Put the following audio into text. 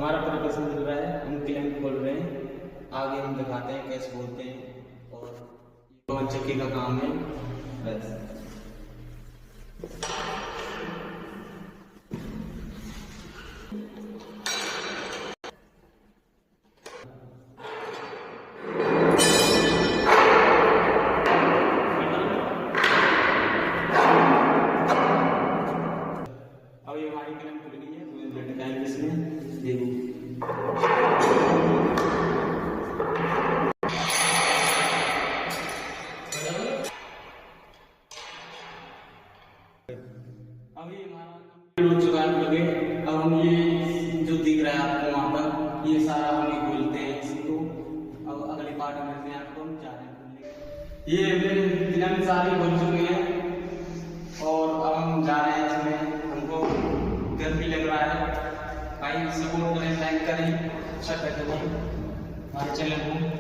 हमारा प्रिपरेशन चल रहा है, हम क्लैंप खोल रहे हैं, आगे हम दिखाते हैं कैसे बोलते हैं और पवन चक्की का काम है बस। अब ये हमारी क्लैंप खुल गई है, तो लटकाएंगे इसमें, देखो अब ये हमारा हो चुका है लगे। अब हम ये जो दिख रहा है आपको वहाँ पर, ये सारा हम ही खोलते हैं इसको। अब अगले पार्ट में मिलते हैं आपको, हम जा रहे हैं। ये मेरे क्लैंप सारे खोल चुके हैं और अब हम जा रहे हैं इसमें। हमको डर भी लग रहा है भाई, सपोर्ट करें, लाइक करें, अच्छा करें हमारे चैनल को।